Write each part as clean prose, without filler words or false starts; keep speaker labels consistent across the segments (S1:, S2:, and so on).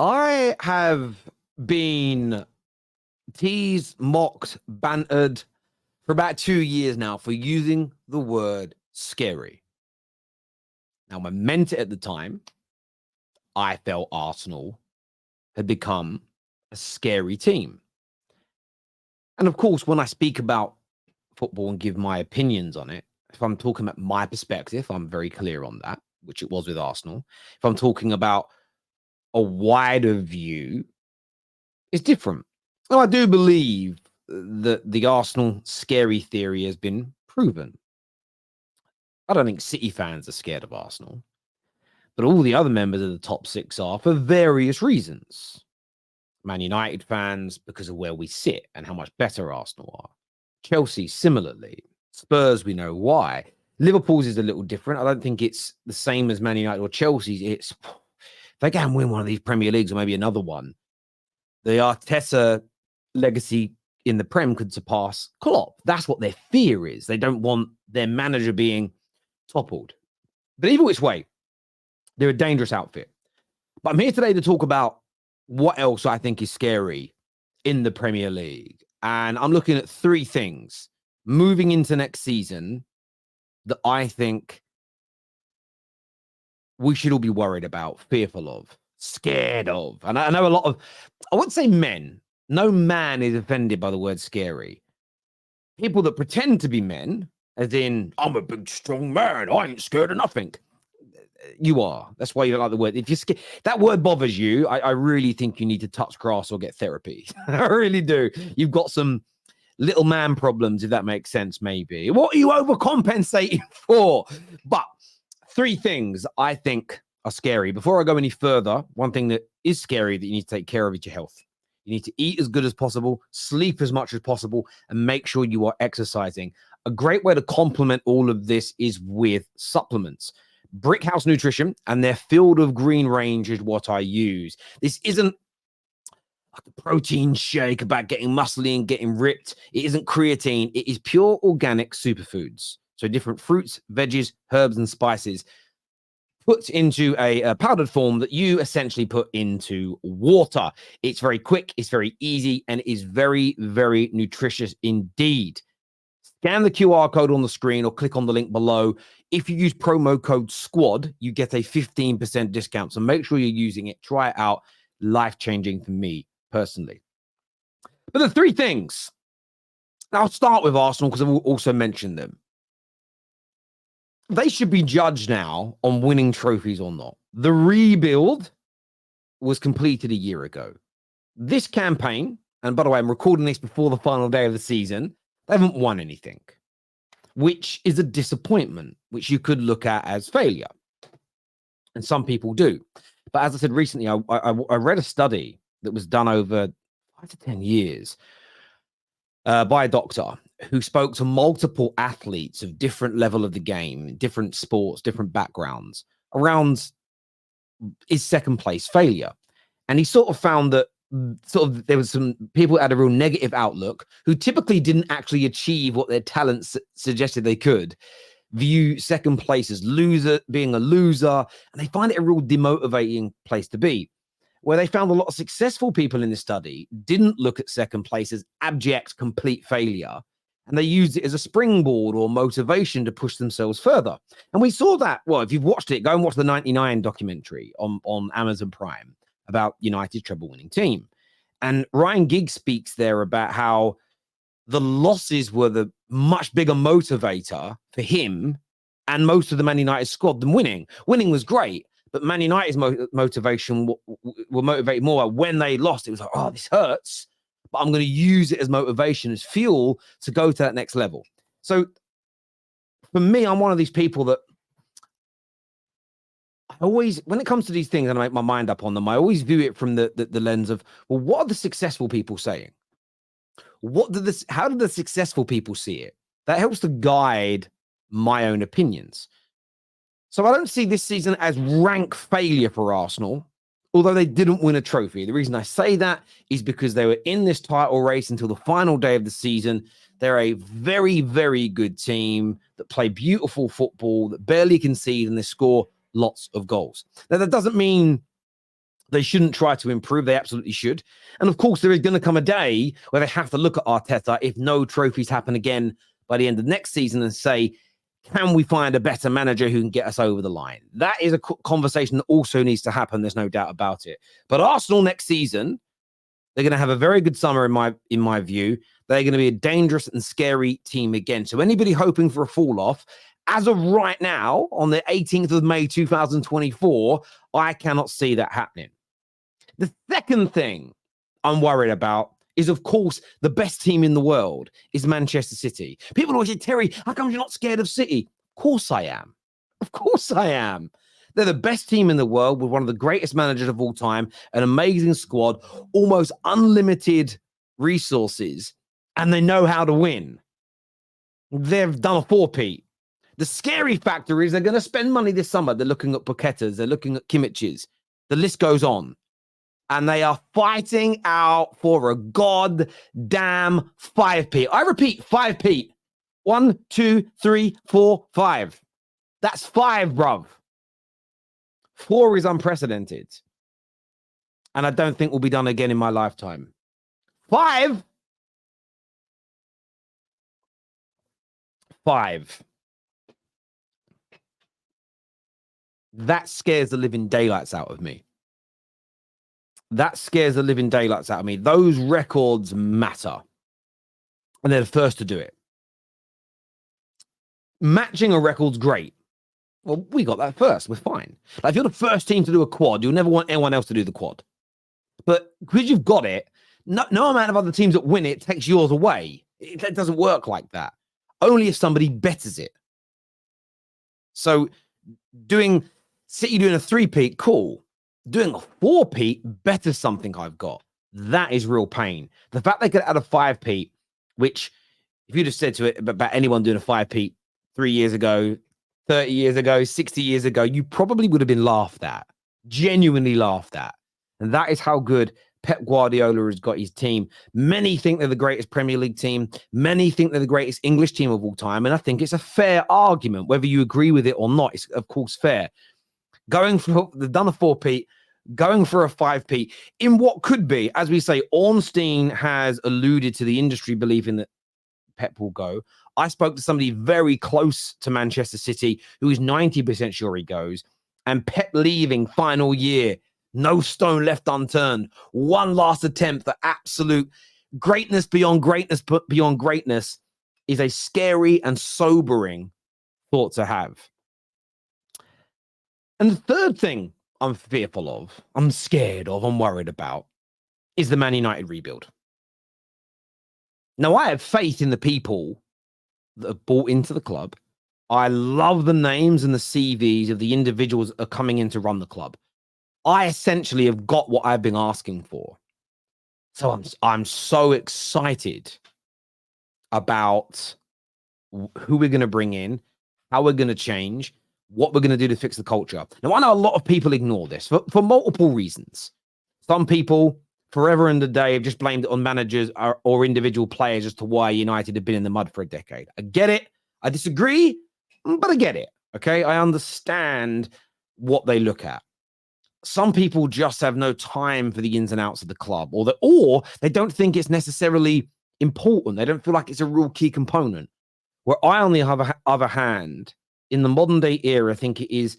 S1: I have been teased, mocked, bantered for about 2 years now for using the word scary. Now, I meant it at the time. I felt Arsenal had become a scary team. And of course, when I speak about football and give my opinions on it, if I'm talking about my perspective, I'm very clear on that, which it was with Arsenal. If I'm talking about a wider view, it's different. Now, I do believe that the Arsenal scary theory has been proven. I don't think City fans are scared of Arsenal, but all the other members of the top six are for various reasons. Man United fans, because of where we sit and how much better Arsenal are. Chelsea, similarly. Spurs, we know why. Liverpool's is a little different. I don't think it's the same as Man United or Chelsea's. It's if they can win one of these Premier Leagues or maybe another one, the Arteta legacy in the Prem could surpass Klopp. That's what their fear is. They don't want their manager being toppled. But either which way, they're a dangerous outfit. But I'm here today to talk about what else I think is scary in the Premier League. And I'm looking at three things moving into next season that I think we should all be worried about, fearful of, scared of. And I know a lot of, I wouldn't say men. No man is offended by the word scary. People that pretend to be men, as in, I'm a big, strong man, I ain't scared of nothing. You are. That's why you don't like the word. If you're scared, that word bothers you, I really think you need to touch grass or get therapy. I really do. You've got some little man problems, if that makes sense, maybe. What are you overcompensating for? But three things I think are scary. Before I go any further, one thing that is scary that you need to take care of is your health. You need to eat as good as possible, sleep as much as possible, and make sure you are exercising. A great way to complement all of this is with supplements. Brickhouse Nutrition and their Field of Green range is what I use. This isn't like a protein shake about getting muscly and getting ripped. It isn't creatine. It is pure organic superfoods. So different fruits, veggies, herbs, and spices put into a powdered form that you essentially put into water. It's very quick, it's very easy, and it is very, very nutritious indeed. Scan the QR code on the screen or click on the link below. If you use promo code SQUAD, you get a 15% discount. So make sure you're using it. Try it out. Life-changing for me personally. But the three things. Now, I'll start with Arsenal because I will also mention them. They should be judged now on winning trophies or not. The rebuild was completed a year ago. This campaign, and by the way, I'm recording this before the final day of the season, they haven't won anything, which is a disappointment, which you could look at as failure. And some people do. But as I said recently, I read a study that was done over 5 to 10 years by a doctor who spoke to multiple athletes of different level of the game, different sports, different backgrounds, around is second place failure. And he sort of found that there was some people that had a real negative outlook who typically didn't actually achieve what their talents suggested they could, view second place as being a loser, and they find it a real demotivating place to be. Where they found a lot of successful people in the study didn't look at second place as abject, complete failure, and they used it as a springboard or motivation to push themselves further. And we saw that. Well, if you've watched it, go and watch the 99 documentary on Amazon Prime about United's treble-winning team. And Ryan Giggs speaks there about how the losses were the much bigger motivator for him and most of the Man United squad than winning. Winning was great, but Man United's motivation were motivated more when they lost. It was like, oh, this hurts, but I'm going to use it as motivation, as fuel to go to that next level. So for me, I'm one of these people that I always, when it comes to these things and I make my mind up on them, I always view it from the lens of, well, what are the successful people saying? How do the successful people see it? That helps to guide my own opinions. So I don't see this season as rank failure for Arsenal, although they didn't win a trophy. The reason I say that is because they were in this title race until the final day of the season. They're a very, very good team that play beautiful football, that barely concede, and they score lots of goals. Now, that doesn't mean They shouldn't try to improve. They absolutely should. And of course, there is going to come a day where they have to look at Arteta if no trophies happen again by the end of next season and say, can we find a better manager who can get us over the line? That is a conversation that also needs to happen. There's no doubt about it. But Arsenal next season, they're going to have a very good summer in my view. They're going to be a dangerous and scary team again. So anybody hoping for a fall off, as of right now, on the 18th of May 2024, I cannot see that happening. The second thing I'm worried about is, of course, the best team in the world is Manchester City. People always say, Terry, how come you're not scared of City? Of course I am. Of course I am. They're the best team in the world with one of the greatest managers of all time, an amazing squad, almost unlimited resources, and they know how to win. They've done a four-peat. The scary factor is they're going to spend money this summer. They're looking at Paquetas. They're looking at Kimmich's. The list goes on. And they are fighting out for a goddamn 5p. I repeat, 5p. 1, 2, 3, 4, 5. That's 5, bruv. 4 is unprecedented. And I don't think will be done again in my lifetime. 5. 5. That scares the living daylights out of me. That scares the living daylights out of me. Those records matter. And they're the first to do it. Matching a record's great. Well, we got that first. We're fine. Like, if you're the first team to do a quad, you'll never want anyone else to do the quad. But because you've got it, no amount of other teams that win it takes yours away. It doesn't work like that. Only if somebody betters it. So City doing a 3-peat, cool. Doing a 4-peat, better something I've got. That is real pain. The fact they could add a 5-peat, which if you just said to it about anyone doing a 5-peat 3 years ago, 30 years ago, 60 years ago, you probably would have been laughed at. Genuinely laughed at. And that is how good Pep Guardiola has got his team. Many think they're the greatest Premier League team. Many think they're the greatest English team of all time. And I think it's a fair argument. Whether you agree with it or not, it's of course fair. They've done a 4-peat, going for a 5-peat in what could be, as we say, Ornstein has alluded to the industry believing that Pep will go. I spoke to somebody very close to Manchester City who is 90% sure he goes. And Pep leaving final year, no stone left unturned. One last attempt for absolute greatness beyond greatness, but beyond greatness is a scary and sobering thought to have. And the third thing I'm fearful of, I'm scared of, I'm worried about, is the Man United rebuild. Now, I have faith in the people that have bought into the club. I love the names and the CVs of the individuals that are coming in to run the club. I essentially have got what I've been asking for. So I'm so excited about who we're going to bring in, how we're going to change, what we're going to do to fix the culture. Now, I know a lot of people ignore this for multiple reasons. Some people forever and a day have just blamed it on managers or individual players as to why United have been in the mud for a decade. I get it. I disagree, but I get it. Okay. I understand what they look at. Some people just have no time for the ins and outs of the club, or they don't think it's necessarily important. They don't feel like it's a real key component. Where I, on the other hand, in the modern day era, think it is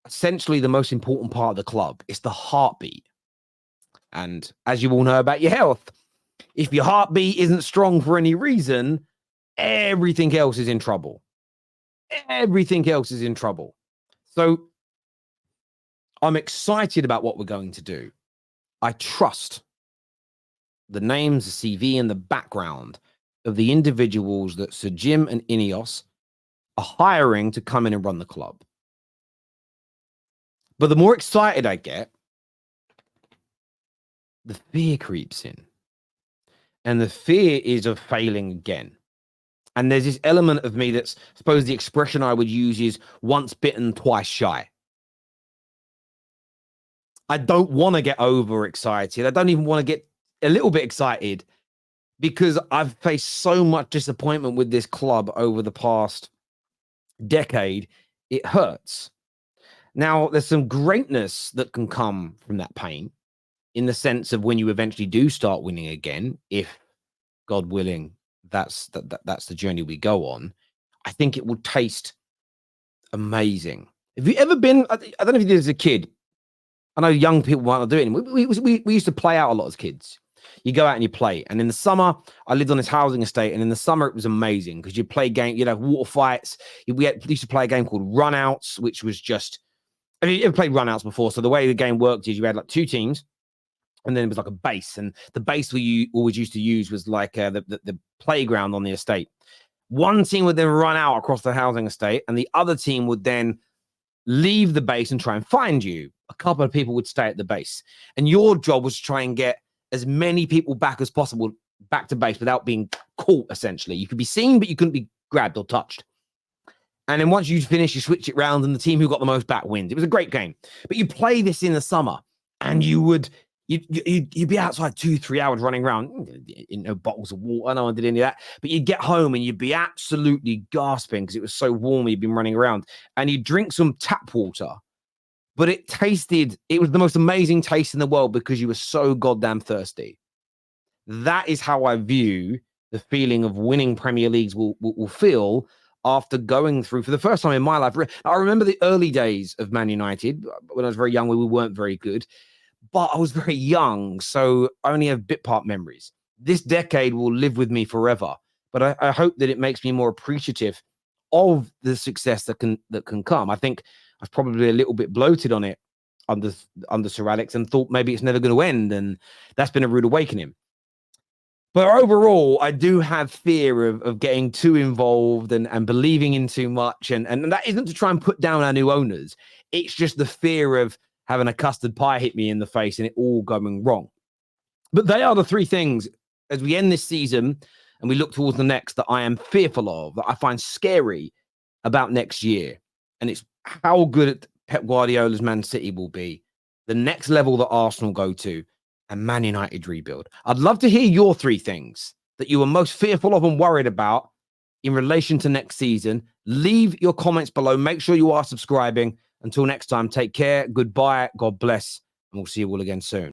S1: essentially the most important part of the club. It's the heartbeat. And as you all know about your health, if your heartbeat isn't strong for any reason, everything else is in trouble. Everything else is in trouble. So I'm excited about what we're going to do. I trust the names, the CV, and the background of the individuals that Sir Jim and Ineos are hiring to come in and run the club. But the more excited I get, the fear creeps in. And the fear is of failing again. And there's this element of me that's, I suppose the expression I would use is once bitten, twice shy. I don't want to get overexcited. I don't even want to get a little bit excited because I've faced so much disappointment with this club over the past decade. It hurts. Now, there's some greatness that can come from that pain in the sense of when you eventually do start winning again, if God willing, that's the journey we go on. I think it will taste amazing. Have you ever been? I don't know if you did as a kid. I know young people might not do it anymore. We used to play out a lot as kids. You go out and you play. And in the summer, I lived on this housing estate. And in the summer, it was amazing because you play game, you'd have water fights. We used to play a game called Runouts, which was just, have you ever played Runouts before? So the way the game worked is you had like two teams. And then it was like a base. And the base we always used to use was like the playground on the estate. One team would then run out across the housing estate, and the other team would then leave the base and try and find you. A couple of people would stay at the base. And your job was to try and get as many people back as possible back to base without being caught, essentially. You could be seen, but you couldn't be grabbed or touched. And then once you finish, you switch it round, and the team who got the most back wins. It was a great game. But you play this in the summer, and you'd be outside 2-3 hours running around, no bottles of water, no one did any of that. But you'd get home and you'd be absolutely gasping because it was so warm. You'd been running around, and you'd drink some tap water, but it was the most amazing taste in the world because you were so goddamn thirsty. That is how I view the feeling of winning Premier Leagues will feel after going through, for the first time in my life. I remember the early days of Man United. When I was very young, we weren't very good. But I was very young, so I only have bit part memories. This decade will live with me forever. But I hope that it makes me more appreciative of the success that can come. I think I was probably a little bit bloated on it under Sir Alex and thought maybe it's never going to end, and that's been a rude awakening. But overall, I do have fear of getting too involved and believing in too much. And that isn't to try and put down our new owners. It's just the fear of having a custard pie hit me in the face and it all going wrong. But they are the three things as we end this season and we look towards the next that I am fearful of, that I find scary about next year. And it's how good Pep Guardiola's Man City will be, the next level that Arsenal go to, and Man United rebuild. I'd love to hear your three things that you are most fearful of and worried about in relation to next season. Leave your comments below. Make sure you are subscribing. Until next time, take care. Goodbye. God bless. And we'll see you all again soon.